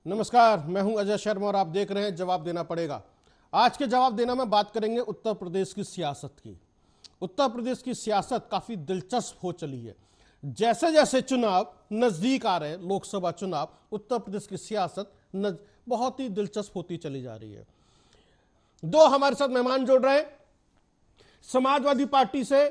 नमस्कार, मैं हूं अजय शर्मा और आप देख रहे हैं जवाब देना पड़ेगा। आज के जवाब देना में बात करेंगे उत्तर प्रदेश की सियासत की। उत्तर प्रदेश की सियासत काफी दिलचस्प हो चली है। जैसे जैसे चुनाव नजदीक आ रहे हैं, लोकसभा चुनाव, उत्तर प्रदेश की सियासत बहुत ही दिलचस्प होती चली जा रही है। दो हमारे साथ मेहमान जुड़ रहे हैं। समाजवादी पार्टी से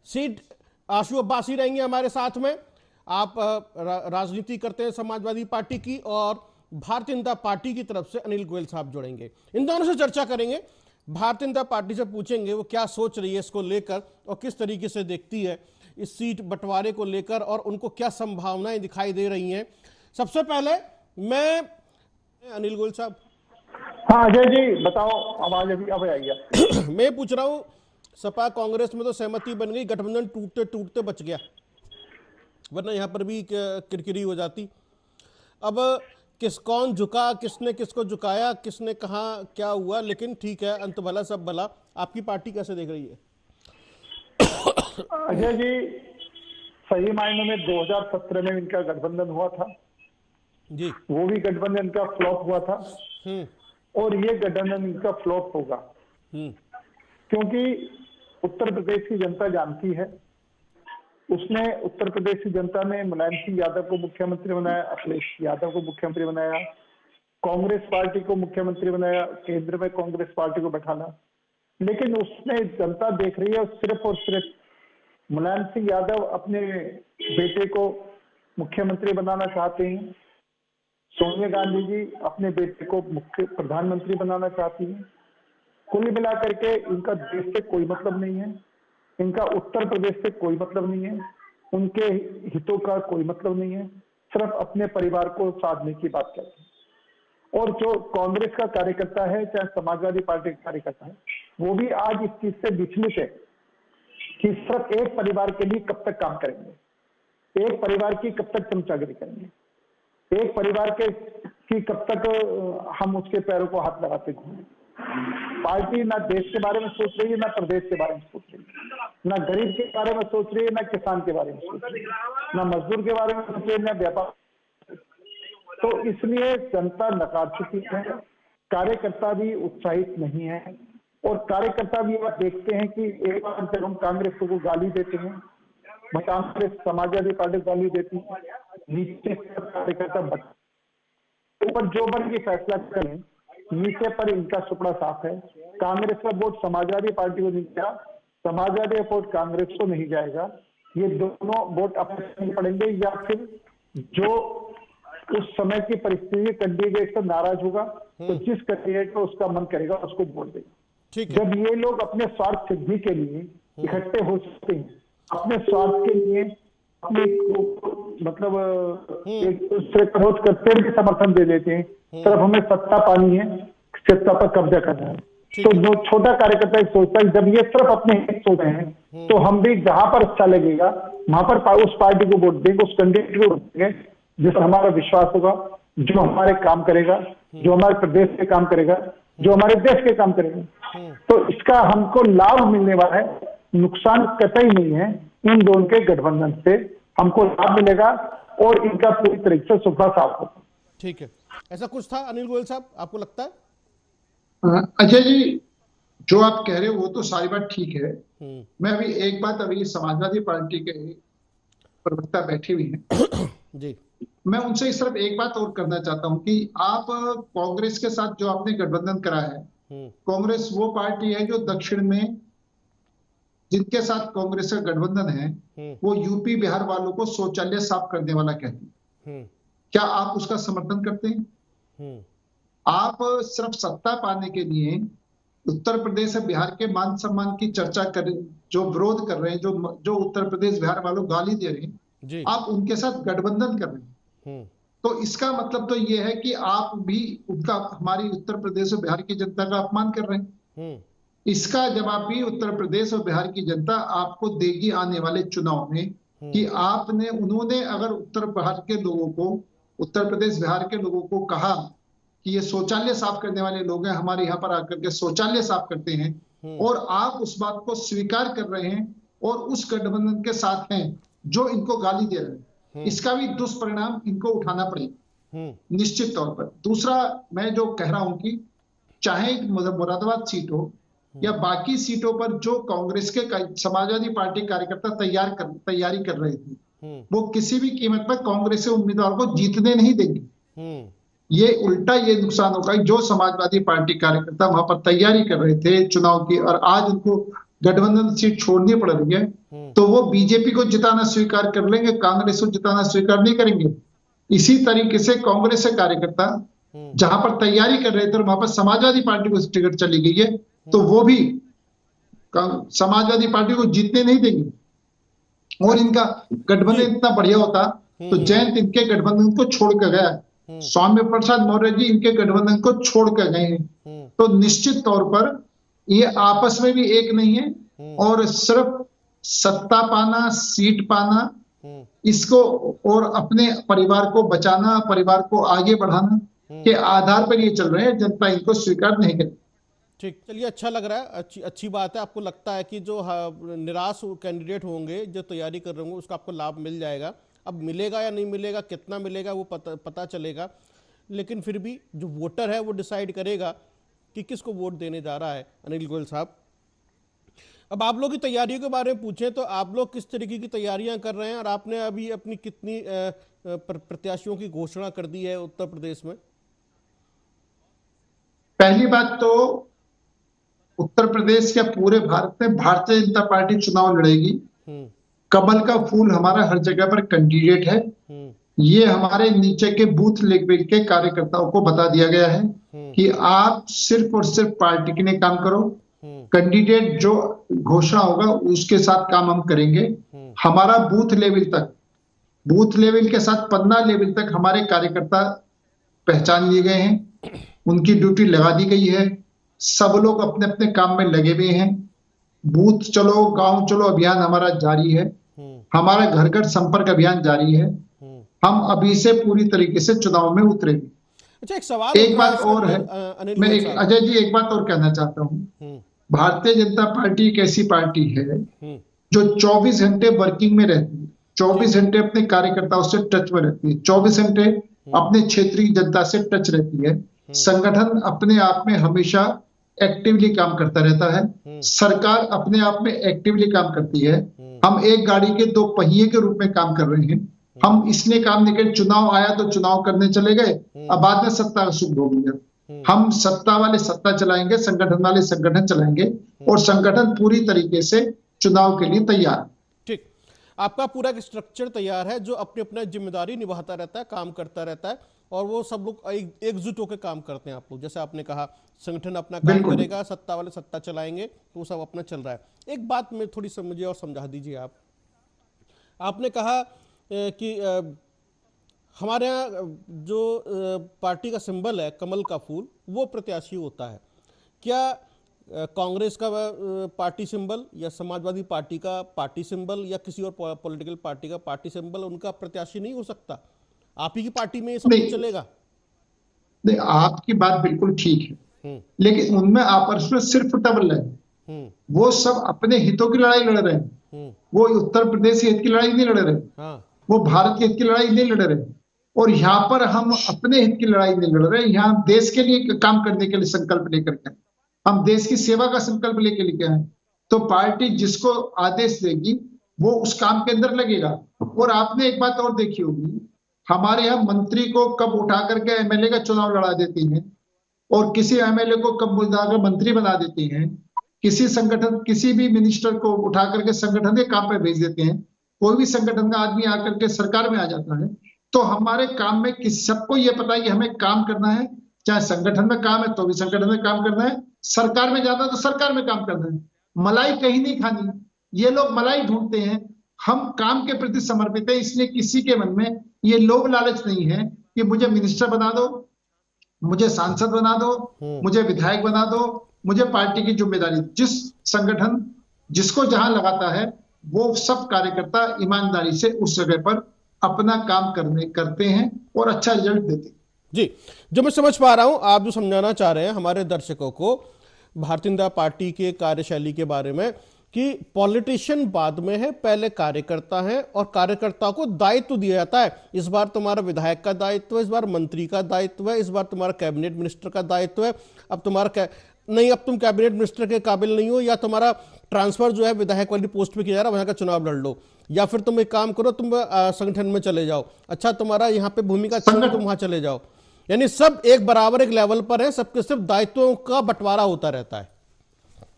सीट आशु अब्बासी रहेंगे हमारे साथ में। आप राजनीति करते हैं समाजवादी पार्टी की, और भारतीय जनता पार्टी की तरफ से अनिल गोयल साहब जुड़ेंगे। इन दोनों से चर्चा करेंगे। भारतीय जनता पार्टी से पूछेंगे वो क्या सोच रही है इसको लेकर और किस तरीके से देखती है इस सीट बंटवारे को लेकर, और उनको क्या संभावनाएं दिखाई दे रही हैं। सबसे पहले मैं अनिल गोयल साहब। हाँ अजय जी बताओ, आवाज अभी अब आई है। मैं पूछ रहा हूं, सपा कांग्रेस में तो सहमति बन गई, गठबंधन टूटते टूटते बच गया, वरना यहां पर भी किरकिरी हो जाती। अब कौन झुका, किसने किसको झुकाया, किसने कहा क्या हुआ, लेकिन ठीक है, अंत भला सब भला। आपकी पार्टी कैसे देख रही है? अजय जी, सही मायने में 2017 में इनका गठबंधन हुआ था जी, वो भी गठबंधन का फ्लॉप हुआ था और ये गठबंधन इनका फ्लॉप होगा, क्योंकि उत्तर प्रदेश की जनता जानती है। उसने उत्तर प्रदेश की जनता ने मुलायम सिंह यादव को मुख्यमंत्री बनाया, अखिलेश यादव को मुख्यमंत्री बनाया, कांग्रेस पार्टी को मुख्यमंत्री बनाया, केंद्र में कांग्रेस पार्टी को बैठाना। लेकिन उसने जनता देख रही है सिर्फ और सिर्फ मुलायम सिंह यादव अपने बेटे को मुख्यमंत्री बनाना चाहते हैं, सोनिया गांधी जी अपने बेटे को मुख्य प्रधानमंत्री बनाना चाहती हैं। कुल मिलाकर के इनका देश से कोई मतलब नहीं है, इनका उत्तर प्रदेश से कोई मतलब नहीं है, उनके हितों का कोई मतलब नहीं है, सिर्फ अपने परिवार को साधने की बात करते हैं। और जो कांग्रेस का कार्यकर्ता है, चाहे समाजवादी पार्टी का कार्यकर्ता है, वो भी आज इस चीज से विचलित है कि सिर्फ एक परिवार के लिए कब तक काम करेंगे, एक परिवार की कब तक चमचागिरी करेंगे, एक परिवार के की कब तक हम उसके पैरों को हाथ लगाते घूमें। पार्टी ना देश के बारे में सोच रही है, ना प्रदेश के बारे में सोच रही है, ना गरीब के बारे में सोच रही है, ना किसान के बारे में सोच रही है, ना मजदूर के बारे में सोच रही है, ना व्यापार। तो इसलिए जनता नकार चुकी है, कार्यकर्ता भी उत्साहित नहीं है, और कार्यकर्ता भी आप देखते हैं कि एक बार जब हम कांग्रेस को गाली देते हैं, कांग्रेस समाजवादी पार्टी को गाली देती है, नीचे कार्यकर्ता ऊपर जो बन के फैसला करें, नीचे पर इनका सुपड़ा साफ है। कांग्रेस का वोट समाजवादी पार्टी को नहीं गया, समाजवादी का वोट कांग्रेस को नहीं जाएगा। ये दोनों वोट अपने पड़ेंगे, या फिर जो उस समय की परिस्थिति कैंडिडेट से नाराज होगा तो जिस कैंडिडेट को उसका मन करेगा उसको वोट देगा। जब ये लोग अपने स्वार्थ सिद्धि के लिए इकट्ठे हो सकते हैं, अपने स्वार्थ के लिए अपने मतलब एक दूसरे का विरोध करते हुए समर्थन दे देते हैं, सिर्फ हमें सत्ता पानी है, सत्ता पर कब्जा करना है। तो जो छोटा कार्यकर्ता सोचता है, जब ये सिर्फ अपने हित सोच रहे हैं, तो हम भी जहां पर अच्छा लगेगा वहां पर उस पार्टी को वोट देंगे, उस कैंडिडेट को वोट देंगे जिस पर हमारा विश्वास होगा, जो हमारे काम करेगा, जो हमारे प्रदेश के काम करेगा, जो हमारे देश के काम करेगा। तो इसका हमको लाभ मिलने वाला है, नुकसान कतई नहीं है। इन दोनों के गठबंधन से हमको लाभ मिलेगा और इनका पूरी तरीके से सुपड़ा साफ होगा। ठीक है, ऐसा कुछ था अनिल गोयल साहब, आपको लगता है? अजय जी, जो आप कह रहे हो वो तो सारी बात ठीक है। मैं अभी एक बात, अभी समाजवादी पार्टी के प्रवक्ता बैठे हुए हैं जी, मैं उनसे सिर्फ एक बात और करना चाहता हूं कि आप कांग्रेस के साथ जो आपने गठबंधन करा है, कांग्रेस वो पार्टी है जो दक्षिण में जिनके साथ कांग्रेस का गठबंधन है, वो यूपी बिहार वालों को शौचालय साफ करने वाला कहती है। क्या आप उसका समर्थन करते हैं? आप सिर्फ सत्ता पाने के लिए उत्तर प्रदेश और बिहार के मान सम्मान की चर्चा कर, जो विरोध कर रहे हैं, जो उत्तर प्रदेश बिहार वालों गाली दे रहे हैं, आप उनके साथ गठबंधन कर रहे हैं। तो इसका मतलब तो ये है कि आप भी उनका, हमारी उत्तर प्रदेश और बिहार की जनता का अपमान कर रहे हैं। इसका जवाब भी उत्तर प्रदेश और बिहार की जनता आपको देगी आने वाले चुनाव में, कि उन्होंने अगर उत्तर बिहार के लोगों को, उत्तर प्रदेश बिहार के लोगों को कहा कि ये शौचालय साफ करने वाले लोग हैं, हमारे यहाँ पर आकर के शौचालय साफ करते हैं, और आप उस बात को स्वीकार कर रहे हैं और उस गठबंधन के साथ हैं जो इनको गाली दे रहे हैं, इसका भी दुष्परिणाम इनको उठाना पड़ेगा। निश्चित तौर पर। दूसरा मैं जो कह रहा हूं कि चाहे मुरादाबाद सीट हो या बाकी सीटों पर जो कांग्रेस के समाजवादी पार्टी कार्यकर्ता तैयारी कर रहे थे, वो किसी भी कीमत पर कांग्रेस के उम्मीदवार को जीतने नहीं देंगे। ये उल्टा ये नुकसान होगा कि जो समाजवादी पार्टी कार्यकर्ता वहां पर तैयारी कर रहे थे चुनाव की और आज उनको गठबंधन सीट छोड़नी पड़ रही है, तो वो बीजेपी को जिताना स्वीकार कर लेंगे, कांग्रेस को जिताना स्वीकार नहीं करेंगे। इसी तरीके से कांग्रेस के कार्यकर्ता जहां पर तैयारी कर रहे थे और वहां पर समाजवादी पार्टी को टिकट चली गई है, तो वो भी समाजवादी पार्टी को जीतने नहीं देंगे। और इनका गठबंधन इतना बढ़िया होता तो जयंत इनके गठबंधन को छोड़ कर गया, स्वामी प्रसाद मौर्य जी इनके गठबंधन को छोड़ कर गए हैं, तो निश्चित तौर पर ये आपस में भी एक नहीं है और सिर्फ सत्ता पाना, सीट पाना, इसको और अपने परिवार को बचाना, परिवार को आगे बढ़ाना के आधार पर ये चल रहे हैं। जनता इनको स्वीकार नहीं करेगी। ठीक, चलिए, अच्छा लग रहा है, अच्छी बात है। आपको लगता है कि जो निराश कैंडिडेट होंगे, जो तैयारी कर रहे होंगे, उसका आपको लाभ मिल जाएगा। अब मिलेगा या नहीं मिलेगा, कितना मिलेगा, वो पता चलेगा, लेकिन फिर भी जो वोटर है वो डिसाइड करेगा कि किसको वोट देने जा रहा है। अनिल गोयल साहब, अब आप लोग की तैयारियों के बारे में पूछें तो आप लोग किस तरीके की तैयारियां कर रहे हैं और आपने अभी अपनी कितनी प्रत्याशियों की घोषणा कर दी है उत्तर प्रदेश में? पहली बात तो उत्तर प्रदेश के पूरे भारत में भारतीय जनता पार्टी चुनाव लड़ेगी। कमल का फूल हमारा हर जगह पर कैंडिडेट है। ये हमारे नीचे के बूथ लेवल के कार्यकर्ताओं को बता दिया गया है कि आप सिर्फ और सिर्फ पार्टी के लिए काम करो। कैंडिडेट जो घोषणा होगा उसके साथ काम हम करेंगे। हमारा बूथ लेवल के साथ पन्ना लेवल तक हमारे कार्यकर्ता पहचान लिए गए हैं, उनकी ड्यूटी लगा दी गई है। सब लोग अपने अपने काम में लगे हुए हैं। बूथ चलो गांव चलो अभियान हमारा जारी है, हमारा घर घर संपर्क अभियान जारी है। हम अभी से पूरी तरीके से चुनाव में उतरेंगे। अच्छा, एक सवाल, एक बात और है, मैं अजय जी एक बात और कहना चाहता हूं। भारतीय जनता पार्टी एक ऐसी पार्टी है जो 24 घंटे वर्किंग में रहती है, 24 घंटे अपने कार्यकर्ताओं से टच में रहती है, 24 घंटे अपने क्षेत्रीय जनता से टच रहती है। संगठन अपने आप में हमेशा एक्टिवली काम करता रहता है, सरकार अपने आप में एक्टिवली काम करती है। हम एक गाड़ी के दो पहिए के रूप में काम कर रहे हैं। हम इसलिए काम नहीं कर, चुनाव आया तो चुनाव करने चले गए, अब बाद में सत्ता का सुख भोग लिया। हम सत्ता वाले सत्ता चलाएंगे, संगठन वाले संगठन चलाएंगे और संगठन पूरी तरीके से चुनाव के लिए तैयार। ठीक, आपका पूरा स्ट्रक्चर तैयार है जो अपनी अपना जिम्मेदारी निभाता रहता है, काम करता रहता है और वो सब लोग एकजुट होकर काम करते हैं। आप लोग जैसे आपने कहा संगठन अपना काम करेगा, सत्ता वाले सत्ता चलाएंगे, तो सब अपना चल रहा है। एक बात में थोड़ी समझिए और समझा दीजिए आप। आपने कहा कि हमारे यहाँ जो पार्टी का सिंबल है कमल का फूल, वो प्रत्याशी होता है। क्या कांग्रेस का पार्टी सिंबल या समाजवादी पार्टी का पार्टी सिंबल या किसी और पॉलिटिकल पार्टी का पार्टी सिंबल उनका प्रत्याशी नहीं हो सकता? आप ही की पार्टी में ये सब कुछ चलेगा? नहीं, आपकी बात बिल्कुल ठीक है, लेकिन उनमें आपस में सिर्फ डबल है। वो सब अपने हितों की लड़ाई लड़ रहे हैं, वो उत्तर प्रदेश हित की लड़ाई नहीं लड़ रहे। हाँ। वो भारत के हित की लड़ाई नहीं लड़ रहे और यहाँ पर हम अपने हित की लड़ाई नहीं लड़ रहे। यहाँ देश के लिए काम करने के लिए संकल्प लेकर के, हम देश की सेवा का संकल्प लेके लेके आए। तो पार्टी जिसको आदेश देगी वो उस काम के अंदर लगेगा। और आपने एक बात और देखी होगी, हमारे यहाँ मंत्री को कब उठा करके एमएलए का चुनाव लड़ा देती हैं और किसी एमएलए को कब बुलाकर मंत्री बना देती हैं, किसी संगठन किसी भी मिनिस्टर को उठा करके संगठन के काम पे भेज देते हैं। कोई भी संगठन का आदमी आकर के सरकार में आ जाता है। तो हमारे काम में सबको ये पता है कि हमें काम करना है, चाहे संगठन में काम है तो भी संगठन में काम करना है, सरकार में जाना है तो सरकार में काम करना है। मलाई कहीं नहीं खानी, ये लोग मलाई ढूंढते हैं। हम काम के प्रति समर्पित है, इसलिए किसी के मन में ये लोभ लालच नहीं है कि मुझे मिनिस्टर बना दो, मुझे सांसद बना दो, मुझे विधायक बना दो, मुझे पार्टी की जिम्मेदारी। जिस संगठन जिसको जहां लगाता है वो सब कार्यकर्ता ईमानदारी से उस जगह पर अपना काम करते हैं और अच्छा रिजल्ट देते हैं। जी, जो मैं समझ पा रहा हूं, आप जो समझाना चाह रहे हैं हमारे दर्शकों को भारतीय जनता पार्टी के कार्यशैली के बारे में, कि पॉलिटिशियन बाद में है, पहले कार्यकर्ता है और कार्यकर्ता को दायित्व दिया जाता है। इस बार तुम्हारा विधायक का दायित्व है, इस बार मंत्री का दायित्व है, इस बार तुम्हारा कैबिनेट मिनिस्टर का दायित्व है। अब तुम्हारा नहीं, अब तुम कैबिनेट मिनिस्टर के काबिल नहीं हो, या तुम्हारा ट्रांसफर जो है विधायक वाली पोस्ट पे किया जा रहा है, वहां का चुनाव लड़ लो, या फिर तुम एक काम करो, तुम संगठन में चले जाओ। अच्छा, तुम्हारा यहाँ पे भूमिका तुम वहां चले जाओ। यानी सब एक बराबर एक लेवल पर है, सबके सिर्फ दायित्वों का बंटवारा होता रहता है।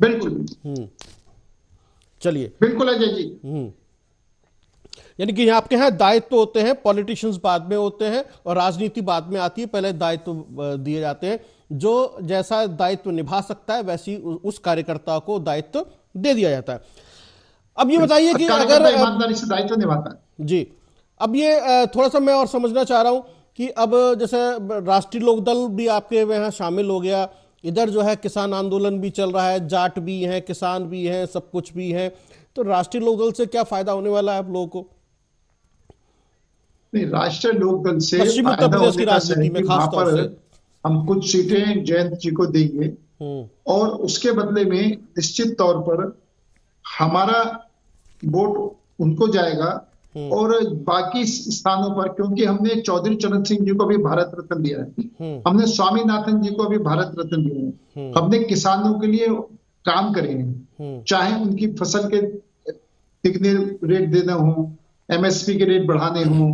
बिल्कुल। चलिए, बिल्कुल अजय जी। यानी कि आपके यहाँ दायित्व होते हैं, पॉलिटिशियंस बाद में होते हैं और राजनीति बाद में आती है, पहले दायित्व दिए जाते हैं। जो जैसा दायित्व निभा सकता है वैसी उस कार्यकर्ता को दायित्व दे दिया जाता है। अब ये बताइए कि अगर ईमानदारी से दायित्व निभाता है जी, अब ये थोड़ा सा मैं और समझना चाह रहा हूं कि अब जैसे राष्ट्रीय लोकदल भी आपके यहाँ शामिल हो गया, इधर जो है किसान आंदोलन भी चल रहा है, जाट भी हैं, किसान भी हैं, सब कुछ भी है, तो राष्ट्रीय लोकदल से क्या फायदा होने वाला है आप लोगों को? नहीं, राष्ट्रीय लोकदल से पश्चिम उत्तर प्रदेश की राजनीति में खास तौर से हम कुछ सीटें जयंत जी को देंगे और उसके बदले में निश्चित तौर पर हमारा वोट उनको जाएगा और बाकी स्थानों पर, क्योंकि हमने चौधरी चरण सिंह जी को भी भारत रत्न दिया है, हमने स्वामीनाथन जी को भी भारत रत्न दिया है, हमने किसानों के लिए काम करे हैं, चाहे उनकी फसल के तिगने रेट देना हो, एमएसपी के रेट बढ़ाने हो,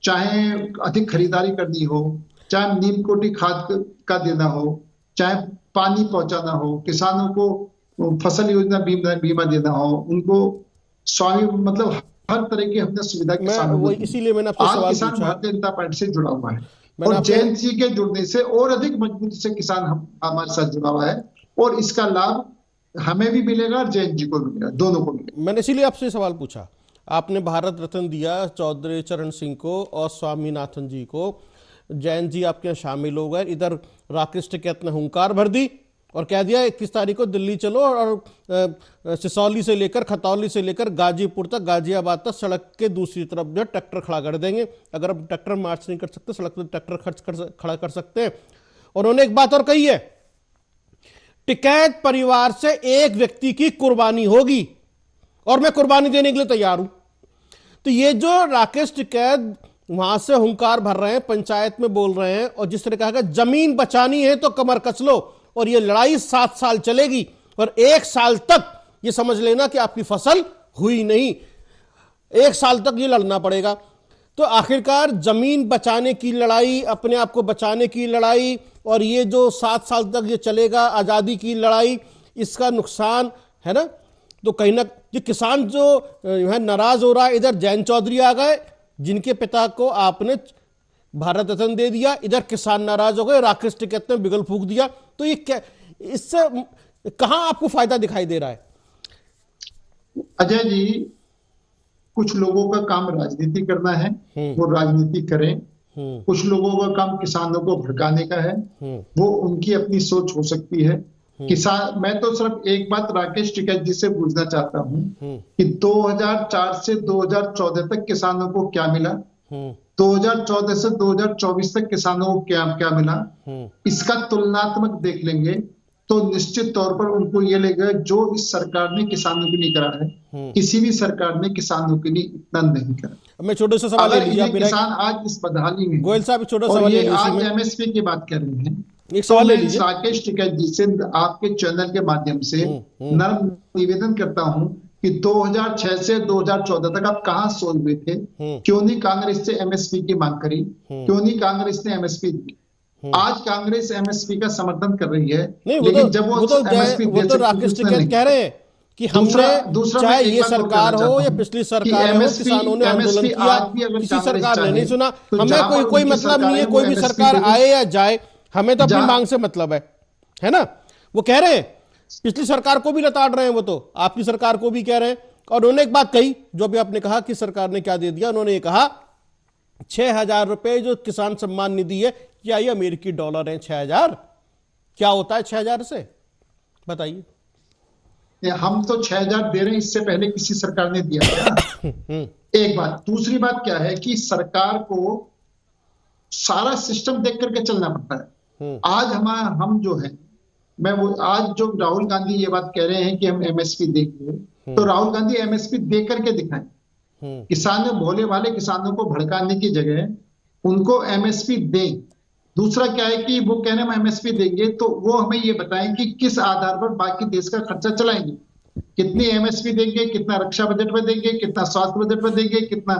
चाहे अधिक खरीदारी करनी हो, चाहे नीम कोटी खाद का देना हो, चाहे पानी पहुंचाना हो, किसानों को फसल योजना बीमा देना हो, उनको स्वामी मतलब हर तरह की हमने सुविधा किसानों को दी। इसीलिए मैंने आपसे सवाल किसान पूछा। भारतीय जनता पार्टी से जुड़ा हुआ है और जयंत जी के जुड़ने से और अधिक मजबूती से किसान हमारे साथ जुड़ा हुआ है और इसका लाभ हमें भी मिलेगा और जयंत जी को मिलेगा, दोनों को मिलेगा। मैंने इसीलिए आपसे सवाल पूछा। आपने भारत रत्न दिया चौधरी चरण सिंह को और स्वामीनाथन जी को, जयंत जी आपके यहाँ शामिल हो गए, इधर राकेश टिकैत ने हुंकार भर दी और कह दिया 21 तारीख को दिल्ली चलो और सिसौली से लेकर खतौली से लेकर गाजीपुर तक, गाजियाबाद तक सड़क के दूसरी तरफ जो ट्रैक्टर खड़ा कर देंगे। अगर हम ट्रैक्टर मार्च नहीं कर सकते, सड़क पर ट्रैक्टर खड़ा कर सकते हैं। और उन्होंने एक बात और कही है, टिकैत परिवार से एक व्यक्ति की कुर्बानी होगी और मैं कुर्बानी देने के लिए तैयार हूं। तो ये जो राकेश टिकैत वहां से हुंकार भर रहे हैं, पंचायत में बोल रहे हैं और जिस तरह कहा जमीन बचानी है तो कमर कस लो, और ये लड़ाई 7 साल चलेगी और 1 साल तक ये समझ लेना कि आपकी फसल हुई नहीं, 1 साल तक ये लड़ना पड़ेगा। तो आखिरकार जमीन बचाने की लड़ाई, अपने आप को बचाने की लड़ाई, और ये जो 7 साल तक ये चलेगा आजादी की लड़ाई, इसका नुकसान है ना। तो कहीं ना ये किसान जो है नाराज हो रहा है, इधर जयंत चौधरी आ गए जिनके पिता को आपने भारत रत्न दे दिया, इधर किसान नाराज हो गए, राकेश टिकैत ने बिगल फूंक दिया। तो ये क्या, इससे कहां आपको फायदा दिखाई दे रहा है? अजय जी, कुछ लोगों का काम राजनीति करना है, वो राजनीति करें। कुछ लोगों का काम किसानों को भड़काने का है, वो उनकी अपनी सोच हो सकती है। किसान, मैं तो सिर्फ एक बात राकेश टिकैत जी से पूछना चाहता हूं कि 2004 से 2014 तक किसानों को क्या मिला, 2014 से 2024 तक किसानों को क्या क्या मिला, इसका तुलनात्मक देख लेंगे तो निश्चित तौर पर उनको ये लगेगा जो इस सरकार ने किसानों के लिए करा है, किसी भी सरकार ने किसानों के लिए इतना नहीं करा। मैं छोटे से सवाल ले लीजिए, किसान आज इस बदहाली में, गोयल साहब छोटा सवाल ले लीजिए, आज एमएसपी की बात कर रहे हैं, एक सवाल ले लीजिए। राकेश टिकैत जी से आपके चैनल के माध्यम से नर्म निवेदन करता हूं कि 2006 से 2014 तक आप कहां सोच हुए थे? क्यों नहीं कांग्रेस से एमएसपी की मांग करी? क्यों नहीं कांग्रेस ने एमएसपी दी? आज कांग्रेस एमएसपी का समर्थन कर रही है, लेकिन जब वो तो राकेश टिकैत कह रहे हैं कि हमने, चाहे ये सरकार हो या पिछली सरकार हो, किसानों ने आंदोलन किया, किसी सरकार ने नहीं सुना। हमें कोई मतलब नहीं है, कोई भी सरकार आए या जाए, हमें तो अपनी मांग से मतलब है ना। वो कह रहे हैं पिछली सरकार को भी लताड़ रहे हैं, वो तो आपकी सरकार को भी कह रहे हैं। और उन्होंने एक बात कही जो भी आपने कहा कि सरकार ने क्या दे दिया, उन्होंने ये कहा 6,000 रुपए जो किसान सम्मान निधि है, क्या ये अमेरिकी डॉलर है? 6,000 क्या होता है 6,000 से, बताइए। हम तो 6,000 दे रहे हैं, इससे पहले किसी सरकार ने दिया था। एक बात, दूसरी बात क्या है कि सरकार को सारा सिस्टम देख करके चलना पड़ता है। आज हम जो है, मैं वो आज जो राहुल गांधी ये बात कह रहे हैं कि हम एमएसपी देंगे, तो राहुल गांधी एमएसपी दे करके दिखाएं। किसानों, भोले वाले किसानों को भड़काने की जगह उनको एमएसपी दें। दूसरा क्या है कि वो कहने में एमएसपी देंगे तो वो हमें ये बताएं कि किस आधार पर बाकी देश का खर्चा चलाएंगे, कितनी एमएसपी देंगे, कितना रक्षा बजट में देंगे, कितना स्वास्थ्य बजट में देंगे, कितना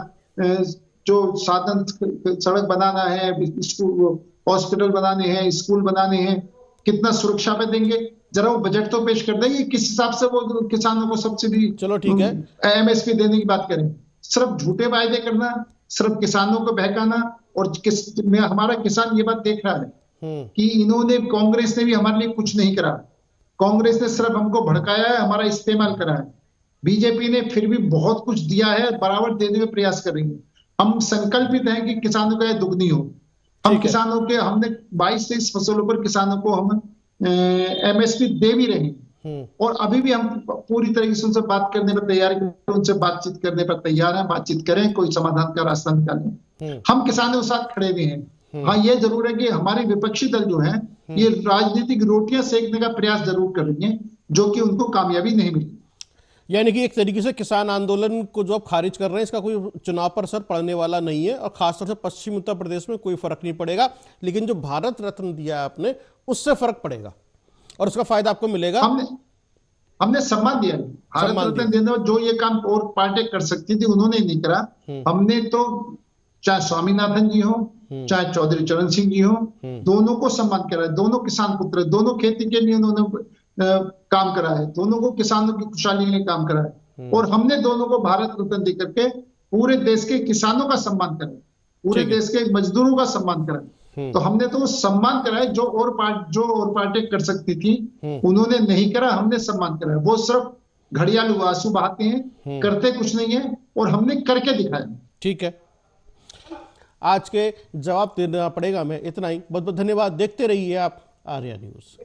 जो साधन सड़क बनाना है, हॉस्पिटल बनाने हैं, स्कूल बनाने हैं, कितना सुरक्षा पे देंगे। जरा वो बजट तो पेश कर देंगे किस हिसाब से वो किसानों को सब्सिडी, चलो ठीक है, एमएसपी देने की बात करें। सिर्फ झूठे वायदे करना, सिर्फ किसानों को बहकाना, और हमारा किसान ये बात देख रहा है कि इन्होंने, कांग्रेस ने भी हमारे लिए कुछ नहीं करा। कांग्रेस ने सिर्फ हमको भड़काया है, हमारा इस्तेमाल करा है। बीजेपी ने फिर भी बहुत कुछ दिया है, बराबर देने में प्रयास कर रही है। हम संकल्पित हैं कि किसानों का दुगनी हो। हम किसानों के, हमने 22-23 फसलों पर किसानों को हम एमएसपी दे भी रहे हैं, और अभी भी हम पूरी तरीके से उनसे बात करने पर तैयार हैं, उनसे बातचीत करने पर तैयार हैं, बातचीत करें, कोई समाधान का रास्ता निकालें। हम किसानों के साथ खड़े भी हैं। हाँ, ये जरूर है कि हमारे विपक्षी दल जो है ये राजनीतिक रोटियां सेकने का प्रयास जरूर कर रही हैं, जो कि उनको कामयाबी नहीं मिली। यानी कि एक तरीके से किसान आंदोलन को जो आप खारिज कर रहे हैं, इसका कोई चुनाव पर असर पड़ने वाला नहीं है, और खासतौर से पश्चिमी उत्तर प्रदेश में कोई फर्क नहीं पड़ेगा, लेकिन जो भारत रत्न दिया है आपने उससे फर्क पड़ेगा और उसका फायदा आपको मिलेगा। हमने सम्मान दिया है, भारत रत्न देने जो ये काम और पार्टी कर सकती थी उन्होंने नहीं करा। हमने तो, चाहे स्वामीनाथन जी हो, चाहे चौधरी चरण सिंह जी हो, दोनों को सम्मान करा है। दोनों किसान पुत्र, दोनों खेती के लिए उन्होंने काम करा है, दोनों को किसानों की खुशहाली के लिए काम करा है, और हमने दोनों को भारत रत्न दे करके पूरे देश के किसानों का सम्मान करा, पूरे देश के मजदूरों का सम्मान करा। तो हमने तो सम्मान करा है, जो और पार्टी कर सकती थी उन्होंने नहीं करा, हमने सम्मान करा है। वो सिर्फ घड़ियालू आंसू बहाते हैं, करते कुछ नहीं है, और हमने करके दिखाया। ठीक है, आज के जवाब देना पड़ेगा मैं इतना ही। बहुत बहुत धन्यवाद। देखते रहिए आप आर्या न्यूज।